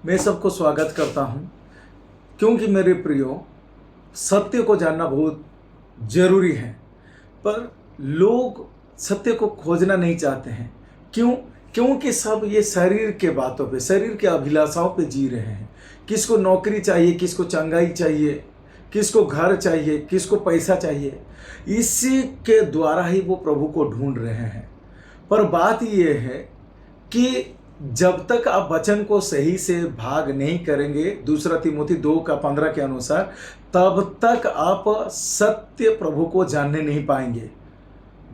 मैं सबको स्वागत करता हूँ, क्योंकि मेरे प्रियो सत्य को जानना बहुत जरूरी है। पर लोग सत्य को खोजना नहीं चाहते हैं। क्यों? क्योंकि सब ये शरीर के बातों पे, शरीर के अभिलाषाओं पे जी रहे हैं। किसको नौकरी चाहिए, किसको चंगाई चाहिए, किसको घर चाहिए, किसको पैसा चाहिए। इसी के द्वारा ही वो प्रभु को ढूंढ रहे हैं। पर बात यह है कि जब तक आप वचन को सही से भाग नहीं करेंगे, दूसरा तिमोथी 2:15 के अनुसार, तब तक आप सत्य प्रभु को जानने नहीं पाएंगे।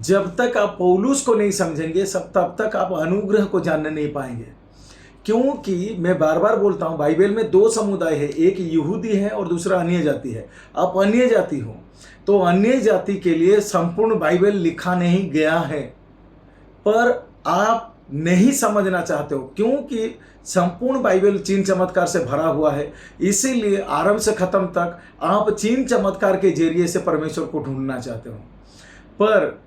जब तक आप पौलुस को नहीं समझेंगे, तब तक आप अनुग्रह को जानने नहीं पाएंगे। क्योंकि मैं बार बार बोलता हूं, बाइबल में दो समुदाय है, एक यहूदी है और दूसरा अन्य जाति है। आप अन्य जाति हो तो अन्य जाति के लिए संपूर्ण बाइबल लिखा नहीं गया है, पर आप नहीं समझना चाहते हो क्योंकि संपूर्ण बाइबल चिन्ह चमत्कार से भरा हुआ है। इसीलिए आरंभ से खत्म तक आप चिन्ह चमत्कार के जरिए से परमेश्वर को ढूंढना चाहते हो। पर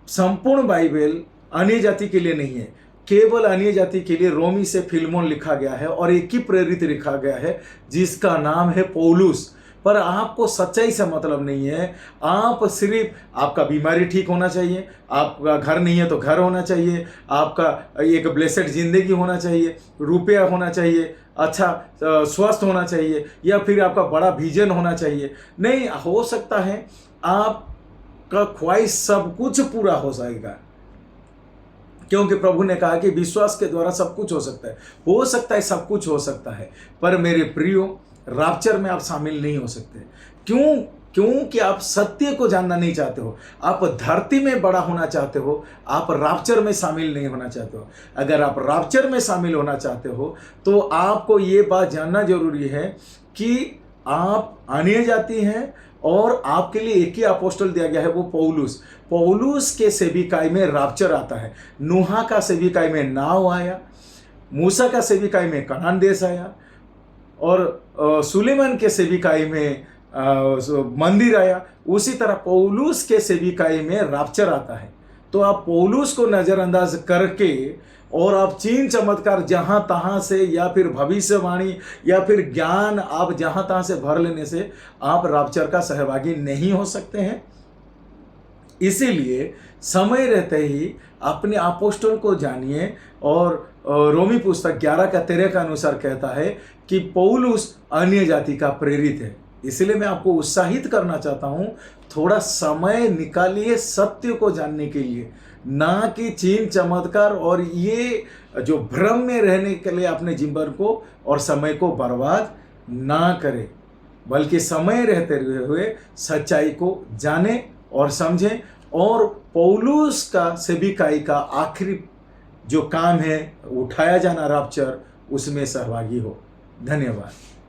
संपूर्ण बाइबल अन्य जाति के लिए नहीं है, केवल अन्य जाति के लिए रोमी से फिलमोन लिखा गया है और एक ही प्रेरित लिखा गया है जिसका नाम है पौलुस। पर आपको सच्चाई से मतलब नहीं है। आप सिर्फ आपका बीमारी ठीक होना चाहिए, आपका घर नहीं है तो घर होना चाहिए, आपका एक ब्लेसेड जिंदगी होना चाहिए, रुपया होना चाहिए, अच्छा स्वस्थ होना चाहिए, या फिर आपका बड़ा विजन होना चाहिए। नहीं हो सकता है आपका ख्वाहिश सब कुछ पूरा हो जाएगा, क्योंकि प्रभु ने कहा कि विश्वास के द्वारा सब कुछ हो सकता है। हो सकता है, सब कुछ हो सकता है, पर मेरे प्रियो रैप्चर में आप शामिल नहीं हो सकते। क्यों? क्योंकि आप सत्य को जानना नहीं चाहते हो। आप धरती में बड़ा होना चाहते हो, आप रैप्चर में शामिल नहीं होना चाहते हो। अगर आप रैप्चर में शामिल होना चाहते हो तो आपको ये बात जानना जरूरी है कि आप अन्य जाति हैं और आपके लिए एक ही अपोस्टल दिया गया है, वो पौलुस। पौलुस के सेविकाई में रैप्चर आता है। नूहा का सेविकाई में नाव आया, मूसा का सेविकाई में कनान देश आया, और सुलेमान के सेविकाई में मंदिर आया। उसी तरह पौलुस के सेविकाई में रैप्चर आता है। तो आप पौलुस को नज़रअंदाज करके और आप चिन्ह चमत्कार जहाँ तहाँ से, या फिर भविष्यवाणी, या फिर ज्ञान आप जहाँ तहाँ से भर लेने से आप रैप्चर का सहभागी नहीं हो सकते हैं। इसीलिए समय रहते ही अपने अपोस्टल को जानिए। और रोमी पुस्तक 11:13 के अनुसार कहता है कि पौलुस अन्य जाति का प्रेरित है। इसलिए मैं आपको उत्साहित करना चाहता हूं, थोड़ा समय निकालिए सत्य को जानने के लिए, ना कि चिन्ह चमत्कार और ये जो भ्रम में रहने के लिए अपने जीवन को और समय को बर्बाद ना करें, बल्कि समय रहते हुए सच्चाई को जाने और समझें और पौलुस का सेविकाई का आखिरी जो काम है, उठाया जाना रैप्चर, उसमें सहभागी हो। धन्यवाद।